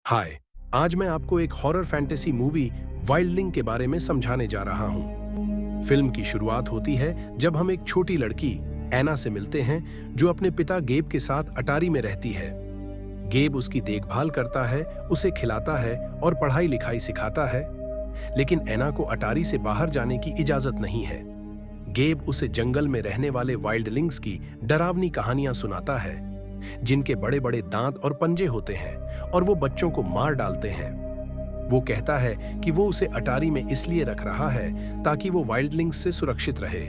हाय। आज मैं आपको एक हॉरर फैंटेसी मूवी वाइल्डलिंग के बारे में समझाने जा रहा हूँ। फिल्म की शुरुआत होती है जब हम एक छोटी लड़की एना से मिलते हैं जो अपने पिता गेब के साथ अटारी में रहती है। गेब उसकी देखभाल करता है, उसे खिलाता है और पढ़ाई लिखाई सिखाता है, लेकिन एना को अटारी से बाहर जाने की इजाजत नहीं है। गेब उसे जंगल में रहने वाले वाइल्डलिंग्स की डरावनी कहानियां सुनाता है, जिनके बड़े बड़े दांत और पंजे होते हैं और वो बच्चों को मार डालते हैं। वो कहता है कि वो उसे अटारी में इसलिए रख रहा है ताकि वो वाइल्डलिंग्स से सुरक्षित रहे।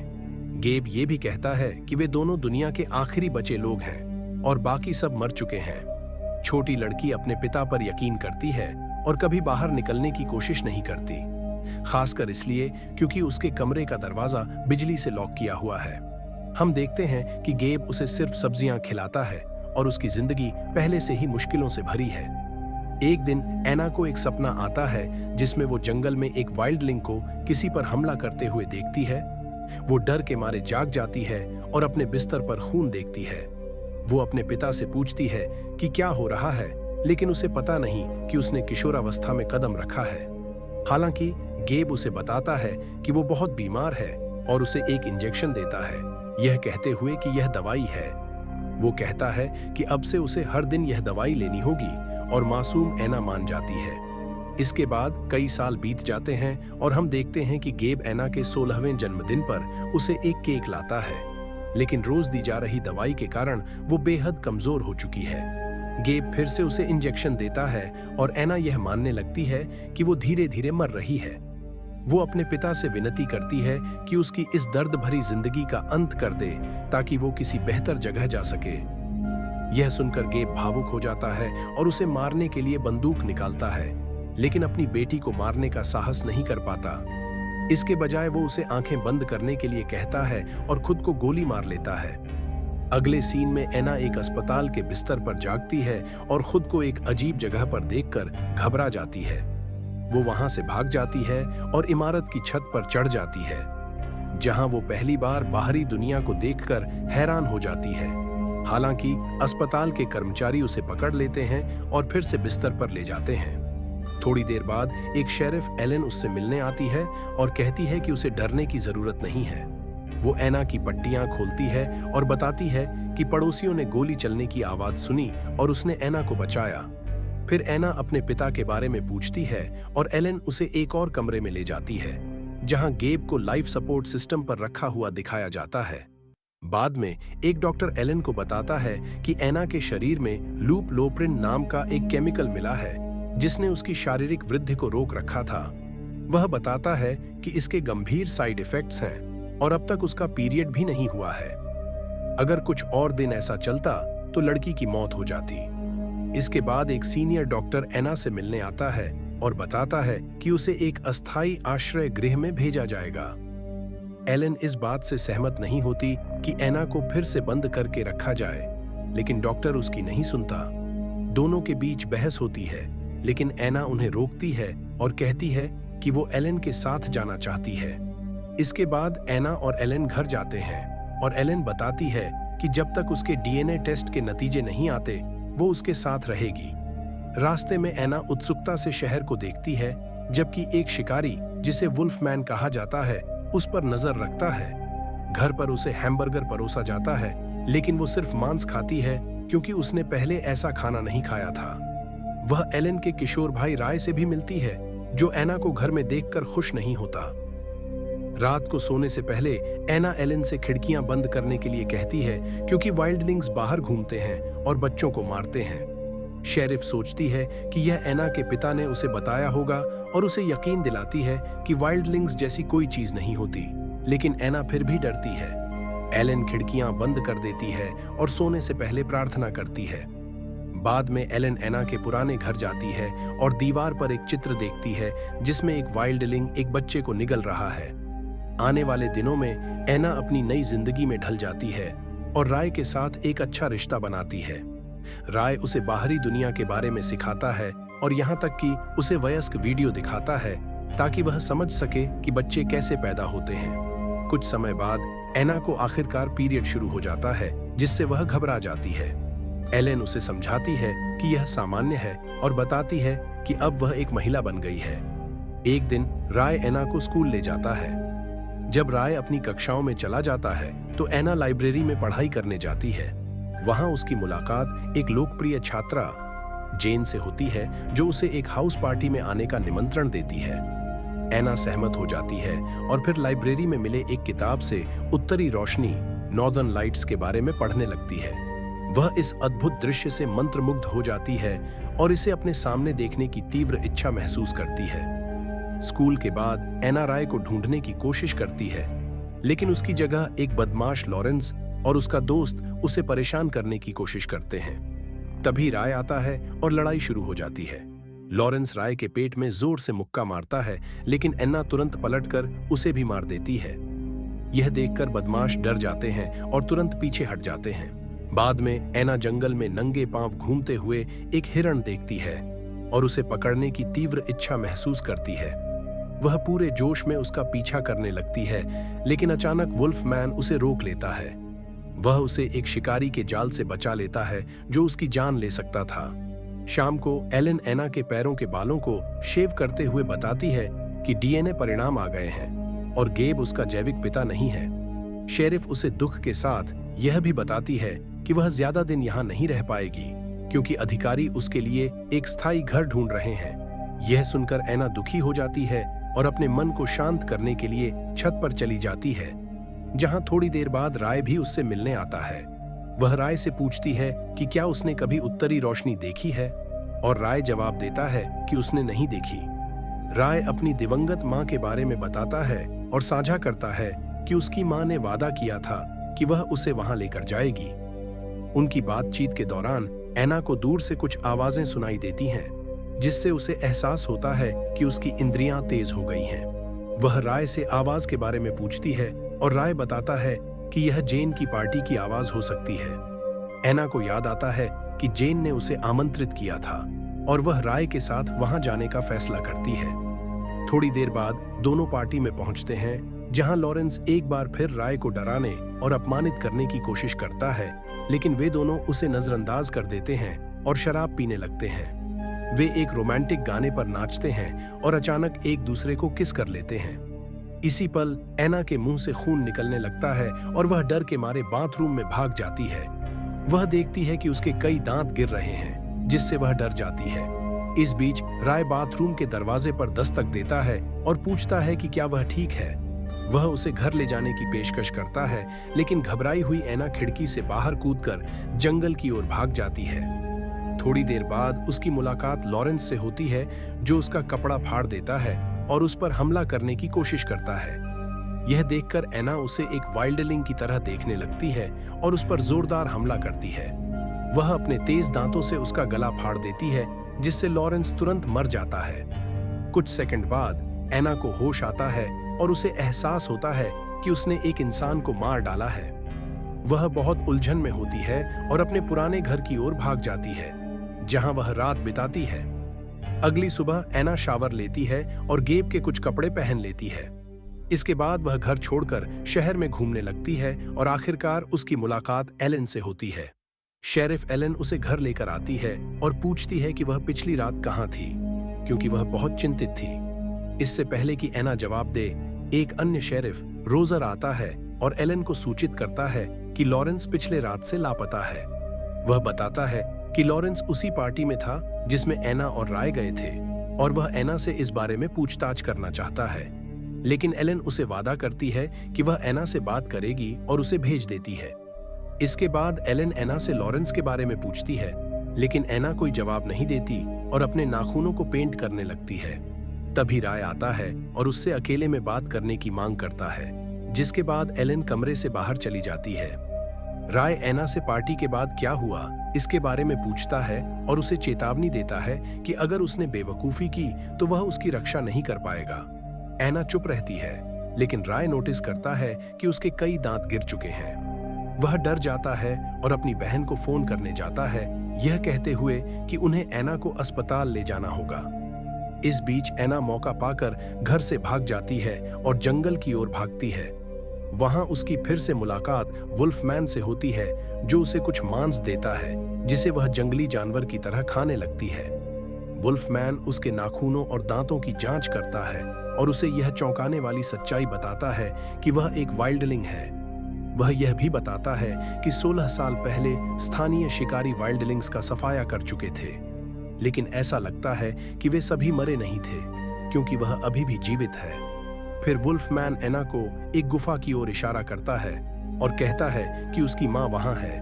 गेब ये भी कहता है कि वे दोनों दुनिया के आखिरी बचे लोग हैं और बाकी सब मर चुके हैं। छोटी लड़की अपने पिता पर यकीन करती है और कभी बाहर निकलने की कोशिश नहीं करती, खासकर इसलिए क्योंकि उसके कमरे का दरवाजा बिजली से लॉक किया हुआ है। हम देखते हैं कि गेब उसे सिर्फ सब्जियां खिलाता है और उसकी जिंदगी पहले से ही मुश्किलों से भरी है। एक दिन एना को एक सपना आता है जिसमें वो जंगल में एक वाइल्डलिंग को किसी पर हमला करते हुए देखती है। वो डर के मारे जाग जाती है और अपने बिस्तर पर खून देखती है। वो अपने पिता से पूछती है कि क्या हो रहा है, लेकिन उसे पता नहीं कि उसने किशोरावस्था में कदम रखा है। हालांकि गेब उसे बताता है कि वो बहुत बीमार है और उसे एक इंजेक्शन देता है, यह कहते हुए कि यह दवाई है। वो कहता है कि अब से उसे हर दिन यह दवाई लेनी होगी और मासूम एना मान जाती है। इसके बाद कई साल बीत जाते हैं और हम देखते हैं कि गेब एना के 16वें जन्मदिन पर उसे एक केक लाता है, लेकिन रोज दी जा रही दवाई के कारण वो बेहद कमजोर हो चुकी है। गेब फिर से उसे इंजेक्शन देता है और एना यह मानने लगती है कि वो धीरे धीरे मर रही है। वो अपने पिता से विनती करती है कि उसकी इस दर्द भरी जिंदगी का अंत कर दे ताकि वो किसी बेहतर जगह जा सके। यह सुनकर गेब भावुक हो जाता है और उसे मारने के लिए बंदूक निकालता है, लेकिन अपनी बेटी को मारने का साहस नहीं कर पाता। इसके बजाय वो उसे आंखें बंद करने के लिए कहता है और खुद को गोली मार लेता है। अगले सीन में एना एक अस्पताल के बिस्तर पर जागती है और खुद को एक अजीब जगह पर देखकर घबरा जाती है। वो वहां से भाग जाती है और इमारत की छत पर चढ़ जाती है, जहां वो पहली बार बाहरी दुनिया को देखकर हैरान हो जाती है। हालांकि अस्पताल के कर्मचारी उसे पकड़ लेते हैं और फिर से बिस्तर पर ले जाते हैं। थोड़ी देर बाद एक शेरिफ एलन उससे मिलने आती है और कहती है कि उसे डरने की जरूरत नहीं है। वो एना की पट्टियां खोलती है और बताती है कि पड़ोसियों ने गोली चलने की आवाज सुनी और उसने एना को बचाया। फिर एना अपने पिता के बारे में पूछती है और एलन उसे एक और कमरे में ले जाती है, जहां गेब को लाइफ सपोर्ट सिस्टम पर रखा हुआ दिखाया जाता है। बाद में एक डॉक्टर एलन को बताता है कि एना के शरीर में लूपलोप्रिन नाम का एक केमिकल मिला है जिसने उसकी शारीरिक वृद्धि को रोक रखा था। वह बताता है कि इसके गंभीर साइड इफेक्ट्स हैं और अब तक उसका पीरियड भी नहीं हुआ है। अगर कुछ और दिन ऐसा चलता तो लड़की की मौत हो जाती। इसके बाद एक सीनियर डॉक्टर एना से मिलने आता है और बताता है कि उसे एक अस्थायी आश्रय गृह में भेजा जाएगा। एलन इस बात से सहमत नहीं होती कि एना को फिर से बंद करके रखा जाए, लेकिन डॉक्टर उसकी नहीं सुनता। दोनों के बीच बहस होती है, लेकिन एना उन्हें रोकती है और कहती है कि वो एलन के साथ जाना चाहती है। इसके बाद एना और एलन घर जाते हैं और एलन बताती है कि जब तक उसके डीएनए टेस्ट के नतीजे नहीं आते वो उसके साथ रहेगी। रास्ते में एना उत्सुकता से शहर को देखती है, जबकि एक शिकारी जिसे वुल्फमैन कहा जाता है उस पर नजर रखता है। घर पर उसे हैमबर्गर परोसा जाता है, लेकिन वो सिर्फ मांस खाती है क्योंकि उसने पहले ऐसा खाना नहीं खाया था। वह एलन के किशोर भाई राय से भी मिलती है, जो एना को घर में देखकर खुश नहीं होता। रात को सोने से पहले एना एलन से खिड़कियां बंद करने के लिए कहती है क्योंकि वाइल्डलिंग्स बाहर घूमते हैं और बच्चों को मारते हैं। शेरिफ सोचती है कि यह एना के पिता ने उसे बताया होगा और उसे यकीन दिलाती है कि वाइल्डलिंग्स जैसी कोई चीज नहीं होती, लेकिन एना फिर भी डरती है। एलन खिड़कियां बंद कर देती है और सोने से पहले प्रार्थना करती है। बाद में एलन एना के पुराने घर जाती है और दीवार पर एक चित्र देखती है जिसमें एक वाइल्डलिंग एक बच्चे को निगल रहा है। आने वाले दिनों में एना अपनी नई जिंदगी में ढल जाती है और राय के साथ एक अच्छा रिश्ता बनाती है। राय उसे बाहरी दुनिया के बारे में सिखाता है और यहाँ तक कि उसे वयस्क वीडियो दिखाता है ताकि वह समझ सके कि बच्चे कैसे पैदा होते हैं। कुछ समय बाद एना को आखिरकार पीरियड शुरू हो जाता है, जिससे वह घबरा जाती है। एलेन उसे समझाती है कि यह सामान्य है और बताती है कि अब वह एक महिला बन गई है। एक दिन राय एना को स्कूल ले जाता है। जब राय अपनी कक्षाओं में चला जाता है तो एना लाइब्रेरी में पढ़ाई करने जाती है। वहां उसकी मुलाकात एक लोकप्रिय छात्रा जेन से होती है, जो उसे एक हाउस पार्टी में आने का निमंत्रण देती है। एना सहमत हो जाती है और फिर लाइब्रेरी में मिले एक किताब से उत्तरी रोशनी नॉर्दर्न लाइट्स के बारे में पढ़ने लगती है। वह इस अद्भुत दृश्य से मंत्रमुग्ध हो जाती है और इसे अपने सामने देखने की तीव्र इच्छा महसूस करती है। स्कूल के बाद एना राय को ढूंढने की कोशिश करती है, लेकिन उसकी जगह एक बदमाश लॉरेंस और उसका दोस्त उसे परेशान करने की कोशिश करते हैं। तभी राय आता है और लड़ाई शुरू हो जाती है। लॉरेंस राय के पेट में जोर से मुक्का मारता है, लेकिन एन्ना तुरंत पलटकर उसे भी मार देती है। यह देखकर बदमाश डर जाते हैं और तुरंत पीछे हट जाते हैं। बाद में एना जंगल में नंगे पांव घूमते हुए एक हिरण देखती है और उसे पकड़ने की तीव्र इच्छा महसूस करती है। वह पूरे जोश में उसका पीछा करने लगती है, लेकिन अचानक वुल्फमैन उसे रोक लेता है। वह उसे एक शिकारी के जाल से बचा लेता है जो उसकी जान ले सकता था। शाम को एलन एना के पैरों के बालों को शेव करते हुए बताती है कि डीएनए परिणाम आ गए हैं और गेब उसका जैविक पिता नहीं है। शेरिफ उसे दुख के साथ यह भी बताती है कि वह ज्यादा दिन यहाँ नहीं रह पाएगी, क्योंकि अधिकारी उसके लिए एक स्थायी घर ढूंढ रहे हैं। यह सुनकर एना दुखी हो जाती है और अपने मन को शांत करने के लिए छत पर चली जाती है, जहां थोड़ी देर बाद राय भी उससे मिलने आता है। वह राय से पूछती है कि क्या उसने कभी उत्तरी रोशनी देखी है, और राय जवाब देता है कि उसने नहीं देखी। राय अपनी दिवंगत मां के बारे में बताता है और साझा करता है कि उसकी मां ने वादा किया था कि वह उसे वहां लेकर जाएगी। उनकी बातचीत के दौरान एना को दूर से कुछ आवाजें सुनाई देती हैं, जिससे उसे एहसास होता है कि उसकी इंद्रियां तेज हो गई हैं। वह राय से आवाज के बारे में पूछती है और राय बताता है कि यह जेन की पार्टी की आवाज हो सकती है। एना को याद आता है कि जेन ने उसे आमंत्रित किया था और वह राय के साथ वहां जाने का फैसला करती है। थोड़ी देर बाद दोनों पार्टी में पहुंचते हैं, जहां लॉरेंस एक बार फिर राय को डराने और अपमानित करने की कोशिश करता है, लेकिन वे दोनों उसे नजरअंदाज कर देते हैं और शराब पीने लगते हैं। वे एक रोमांटिक गाने पर नाचते हैं और अचानक एक दूसरे को किस कर लेते हैं। इसी पल एना के मुंह से खून निकलने लगता है और वह डर के मारे बाथरूम में भाग जाती है। वह देखती है कि उसके कई दांत गिर रहे हैं, जिससे वह डर जाती है। इस बीच राय बाथरूम के दरवाजे पर दस्तक देता है और पूछता है कि क्या वह ठीक है। वह उसे घर ले जाने की पेशकश करता है, लेकिन घबराई हुई एना खिड़की से बाहर कूदकर जंगल की ओर भाग जाती है। थोड़ी देर बाद उसकी मुलाकात लॉरेंस से होती है, जो उसका कपड़ा फाड़ देता है और उस पर हमला करने की कोशिश करता है। यह देखकर एना उसे एक वाइल्डलिंग की तरह देखने लगती है और उस पर जोरदार हमला करती है। वह अपने तेज दांतों से उसका गला फाड़ देती है, जिससे लॉरेंस तुरंत मर जाता है। कुछ सेकंड बाद एना को होश आता है और उसे एहसास होता है कि उसने एक इंसान को मार डाला है। वह बहुत उलझन में होती है और अपने पुराने घर की ओर भाग जाती है, जहां वह रात बिताती है। अगली सुबह एना शावर लेती है और गेब के कुछ कपड़े पहन लेती है। इसके बाद वह घर छोड़कर शहर में घूमने लगती है और आखिरकार उसकी मुलाकात एलन से होती है। शेरिफ एलन उसे घर लेकर आती है और पूछती है कि वह पिछली रात कहाँ थी, क्योंकि वह बहुत चिंतित थी। इससे पहले कि एना जवाब दे, एक अन्य शेरिफ रोजर आता है और एलन को सूचित करता है कि लॉरेंस पिछले रात से लापता है। वह बताता है कि लॉरेंस उसी पार्टी में था जिसमें एना और राय गए थे और वह एना से इस बारे में पूछताछ करना चाहता है, लेकिन एलन उसे वादा करती है कि वह एना से बात करेगी और उसे भेज देती है। इसके बाद एलन एना से लॉरेंस के बारे में पूछती है, लेकिन एना कोई जवाब नहीं देती और अपने नाखूनों को पेंट करने लगती है। तभी राय आता है और उससे अकेले में बात करने की मांग करता है, जिसके बाद एलन कमरे से बाहर चली जाती है। राय एना से पार्टी के बाद क्या हुआ इसके बारे में पूछता है और उसे चेतावनी देता है कि अगर उसने बेवकूफी की तो वह उसकी रक्षा नहीं कर पाएगा। एना चुप रहती है, लेकिन राय नोटिस करता है कि उसके कई दांत गिर चुके हैं। वह डर जाता है और अपनी बहन को फोन करने जाता है, यह कहते हुए कि उन्हें एना को अस्पताल ले जाना होगा। इस बीच एना मौका पाकर घर से भाग जाती है और जंगल की ओर भागती है। वहां उसकी फिर से मुलाकात वुल्फमैन से होती है, जो उसे कुछ मांस देता है, जिसे वह जंगली जानवर की तरह खाने लगती है। वुल्फमैन उसके नाखूनों और दांतों की जांच करता है और उसे यह चौंकाने वाली सच्चाई बताता है कि वह एक वाइल्डलिंग है। वह यह भी बताता है कि 16 साल पहले स्थानीय शिकारी वाइल्डलिंग्स का सफाया कर चुके थे, लेकिन ऐसा लगता है कि वे सभी मरे नहीं थे, क्योंकि वह अभी भी जीवित है। फिर वुल्फमैन एना को एक गुफा की ओर इशारा करता है और कहता है कि उसकी मां वहां है।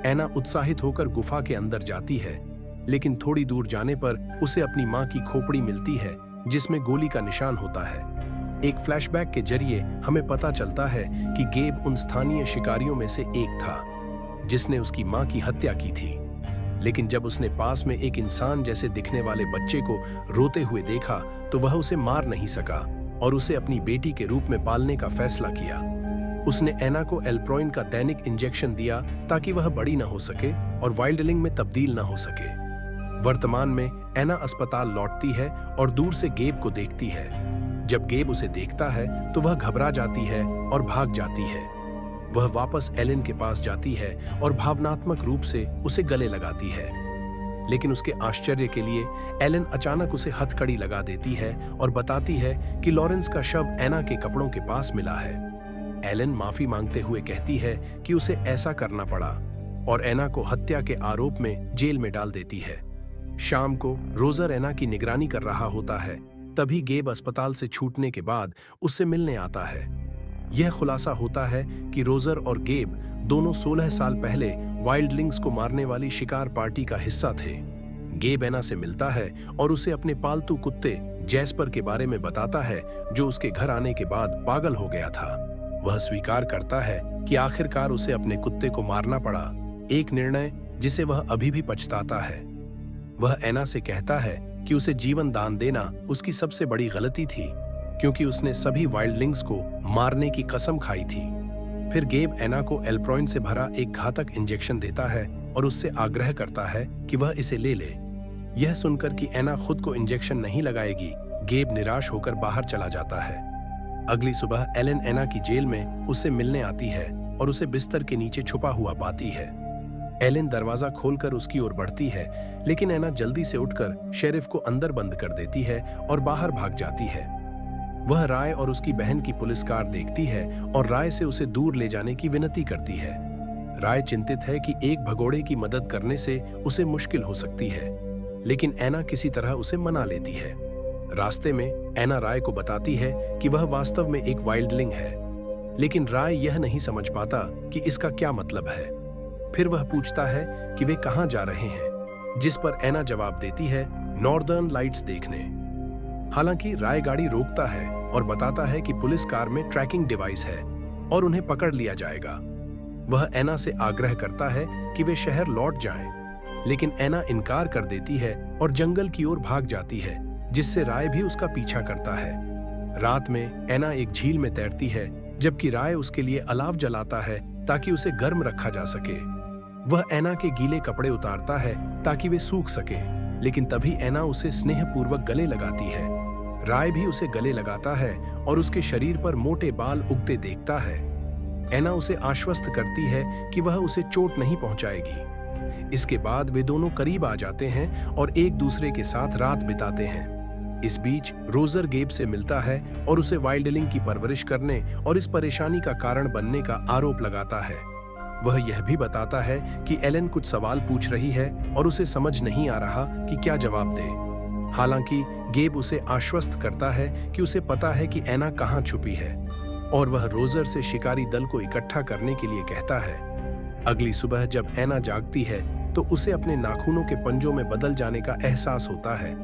एना उत्साहित होकर गुफा के अंदर जाती है, लेकिन थोड़ी दूर जाने पर उसे अपनी मां की खोपड़ी मिलती है, जिसमें गोली का निशान होता है। एक फ्लैशबैक के जरिए हमें पता चलता है कि गेब उन स्थानीय शिकारियों में से एक था, जिसने उसकी मां की हत्या की थी। लेकिन जब उसने पास में एक इंसान जैसे दिखने वाले बच्चे को रोते हुए देखा, तो वह उसे मार नहीं सका और उसे अपनी बेटी के रूप में पालने का फैसला किया। उसने एना को एल्प्रोइन का दैनिक इंजेक्शन दिया ताकि वह बड़ी न हो सके और वाइल्डलिंग में तब्दील न हो सके। वर्तमान में एना अस्पताल लौटती है और दूर से गेब को देखती है। जब गेब उसे देखता है तो वह घबरा जाती है और भाग जाती है। वह वापस एलन के पास जाती है और भावनात्मक रूप से उसे गले लगाती है, लेकिन उसके आश्चर्य के लिए एलन अचानक उसे हथकड़ी लगा देती है और बताती है कि लॉरेंस का शव एना के कपड़ों के पास मिला है। एलन माफी मांगते हुए कहती है कि उसे ऐसा करना पड़ा और एना को हत्या के आरोप में जेल में डाल देती है। शाम को रोजर एना की निगरानी कर रहा होता है, तभी गेब अस्पताल से छूटने के बाद उससे मिलने आता है। यह खुलासा होता है कि रोजर और गेब दोनों 16 साल पहले वाइल्डलिंग्स को मारने वाली शिकार पार्टी का हिस्सा थे। गेब एना से मिलता है और उसे अपने पालतू कुत्ते जैस्पर के बारे में बताता है, जो उसके घर आने के बाद पागल हो गया था। वह स्वीकार करता है कि आखिरकार उसे अपने कुत्ते को मारना पड़ा, एक निर्णय जिसे वह अभी भी पछताता है। वह एना से कहता है कि उसे जीवन दान देना उसकी सबसे बड़ी गलती थी, क्योंकि उसने सभी वाइल्डलिंग्स को मारने की कसम खाई थी। फिर गेब एना को एल्प्रोइन से भरा एक घातक इंजेक्शन देता है और उससे आग्रह करता है कि वह इसे ले ले। यह सुनकर कि एना खुद को इंजेक्शन नहीं लगाएगी, गेब निराश होकर बाहर चला जाता है। अगली सुबह एलन एना की जेल में उससे मिलने आती है और उसे बिस्तर के नीचे छुपा हुआ पाती है। एलन दरवाजा खोलकर उसकी ओर बढ़ती है, लेकिन एना जल्दी से उठकर शेरिफ को अंदर बंद कर देती है और बाहर भाग जाती है। वह राय और उसकी बहन की पुलिस कार देखती है और राय से उसे दूर ले जाने की विनती करती है। राय चिंतित है कि एक भगोड़े की मदद करने से उसे मुश्किल हो सकती है, लेकिन एना किसी तरह उसे मना लेती है। रास्ते में एना राय को बताती है कि वह वास्तव में एक वाइल्डलिंग है, लेकिन राय यह नहीं समझ पाता कि इसका क्या मतलब है। फिर वह पूछता है कि वे कहां जा रहे हैं, जिस पर एना जवाब देती है, नॉर्दर्न लाइट्स देखने। हालांकि राय गाड़ी रोकता है और बताता है कि पुलिस कार में ट्रैकिंग डिवाइस है और उन्हें पकड़ लिया जाएगा। वह एना से आग्रह करता है कि वे शहर लौट जाएं, लेकिन एना इनकार कर देती है और जंगल की ओर भाग जाती है, जिससे राय भी उसका पीछा करता है। रात में एना एक झील में तैरती है, जबकि राय उसके लिए अलाव जलाता है ताकि उसे गर्म रखा जा सके। वह एना के गीले कपड़े उतारता है ताकि वे सूख सकें, लेकिन तभी एना उसे स्नेहपूर्वक गले लगाती है। राय भी उसे गले लगाता है और उसके शरीर पर मोटे बाल उगते देखता है। एना उसे आश्वस्त करती है कि वह उसे चोट नहीं पहुंचाएगी। इसके बाद वे दोनों करीब आ जाते हैं और एक दूसरे के साथ रात बिताते हैं। इस बीच रोजर गेब से मिलता है और उसे वाइल्डलिंग की परवरिश करने और इस परेशानी का कारण बनने का आरोप लगाता है। वह यह भी बताता है कि एलन कुछ सवाल पूछ रही है और उसे समझ नहीं आ रहा कि क्या जवाब दे। हालांकि गेब उसे आश्वस्त करता है कि उसे पता है कि एना कहां छुपी है और वह रोजर से शिकारी दल को इकट्ठा करने के लिए कहता है। अगली सुबह जब एना जागती है तो उसे अपने नाखूनों के पंजों में बदल जाने का एहसास होता है।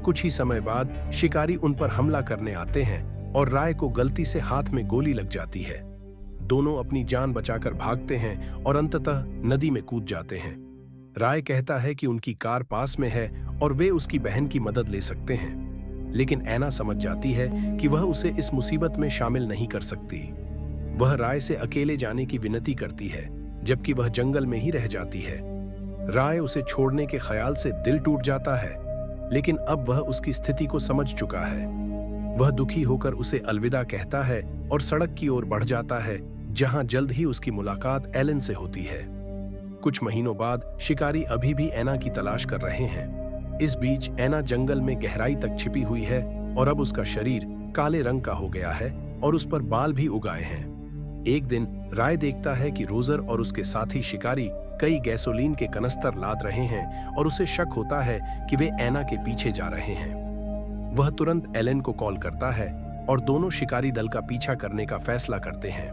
कुछ ही समय बाद शिकारी उन पर हमला करने आते हैं और राय को गलती से हाथ में गोली लग जाती है। दोनों अपनी जान बचाकर भागते हैं और अंततः नदी में कूद जाते हैं। राय कहता है कि उनकी कार पास में है और वे उसकी बहन की मदद ले सकते हैं, लेकिन एना समझ जाती है कि वह उसे इस मुसीबत में शामिल नहीं कर सकती। वह राय से अकेले जाने की विनती करती है, जबकि वह जंगल में ही रह जाती है। राय उसे छोड़ने के ख्याल से दिल टूट जाता है, लेकिन अब वह उसकी स्थिति को समझ चुका है। वह दुखी होकर उसे अलविदा कहता है और सड़क की ओर बढ़ जाता है, जहां जल्द ही उसकी मुलाकात एलन से होती है। कुछ महीनों बाद शिकारी अभी भी ऐना की तलाश कर रहे हैं। इस बीच ऐना जंगल में गहराई तक छिपी हुई है और अब उसका शरीर काले रंग का हो गया है और उस पर बाल भी उगाए हैं। एक दिन राय देखता है कि रोजर और उसके साथी शिकारी कई गैसोलीन के कनस्तर लाद रहे हैं और उसे शक होता है कि वे ऐना के पीछे जा रहे हैं। वह तुरंत एलन को कॉल करता है और दोनों शिकारी दल का पीछा करने का फैसला करते हैं।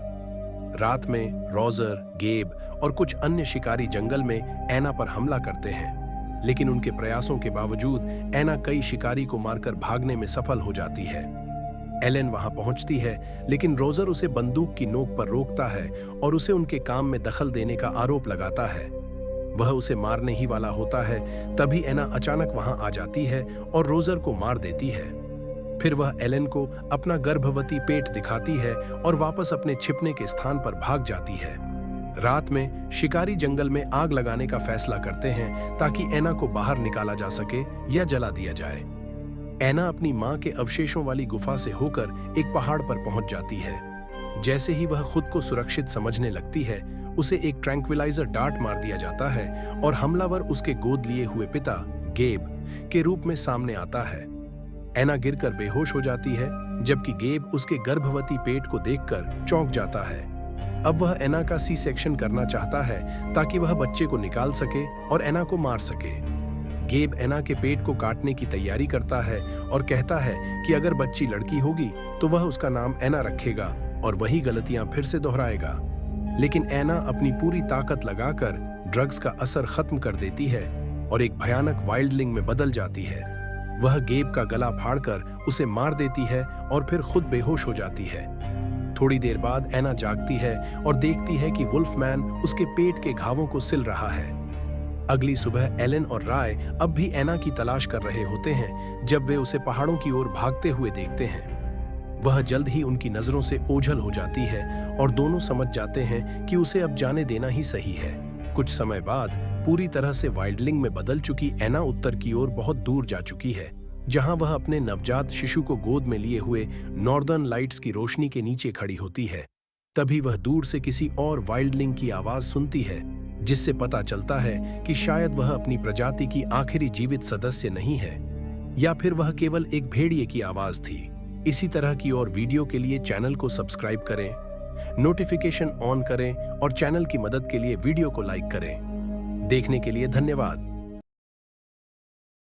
रात में रोजर, गेब और कुछ अन्य शिकारी जंगल में ऐना पर हमला करते हैं, लेकिन उनके प्रयासों के बावजूद ऐना कई शिकारी को मारकर भागने में सफल हो जाती है। एलन वहां पहुंचती है, लेकिन रोजर उसे बंदूक की नोक पर रोकता है और उसे उनके काम में दखल देने का आरोप लगाता है। वह उसे मारने ही वाला होता है, तभी ऐना अचानक वहां आ जाती है और रोजर को मार देती है। फिर वह एलन को अपना गर्भवती पेट दिखाती है और वापस अपने छिपने के स्थान पर भाग जाती है। रात में शिकारी जंगल में आग लगाने का फैसला करते हैं ताकि ऐना को बाहर निकाला जा सके या जला दिया जाए। ऐना अपनी मां के अवशेषों वाली गुफा से होकर एक पहाड़ पर पहुंच जाती है। जैसे ही वह खुद को सुरक्षित समझने लगती है, उसे एक ट्रैंक्विलाइजर डार्ट मार दिया जाता है और हमलावर उसके गोद लिए हुए पिता गेब के रूप में सामने आता है। ऐना गिरकर बेहोश हो जाती है, जबकि गेब उसके गर्भवती पेट को देखकर चौंक जाता है। अब वह ऐना का सी सेक्शन करना चाहता है ताकि वह बच्चे को निकाल सके और ऐना को मार सके। गेब ऐना के पेट को काटने की तैयारी करता है और कहता है कि अगर बच्ची लड़की होगी तो वह उसका नाम ऐना रखेगा और वही गलतियां फिर से दोहराएगा। लेकिन ऐना अपनी पूरी ताकत लगाकर ड्रग्स का असर खत्म कर देती है और एक भयानक वाइल्डलिंग में बदल जाती है। वह गेब का गला फाड़कर उसे मार देती है और फिर खुद बेहोश हो जाती है। थोड़ी देर बाद ऐना जागती है और देखती है कि वुल्फमैन उसके पेट के घावों को सिल रहा है। अगली सुबह एलन और राय अब भी ऐना की तलाश कर रहे होते हैं जब वे उसे पहाड़ों की ओर भागते हुए देखते हैं। वह जल्द ही उनकी नजरों से ओझल हो जाती है और दोनों समझ जाते हैं कि उसे अब जाने देना ही सही है। कुछ समय बाद पूरी तरह से वाइल्डलिंग में बदल चुकी ऐना उत्तर की ओर बहुत दूर जा चुकी है, जहां वह अपने नवजात शिशु को गोद में लिए हुए नॉर्दर्न लाइट्स की रोशनी के नीचे खड़ी होती है। तभी वह दूर से किसी और वाइल्डलिंग की आवाज सुनती है, जिससे पता चलता है कि शायद वह अपनी प्रजाति की आखिरी जीवित सदस्य नहीं है, या फिर वह केवल एक भेड़िए की आवाज थी। इसी तरह की और वीडियो के लिए चैनल को सब्सक्राइब करें, नोटिफिकेशन ऑन करें और चैनल की मदद के लिए वीडियो को लाइक करें। देखने के लिए धन्यवाद।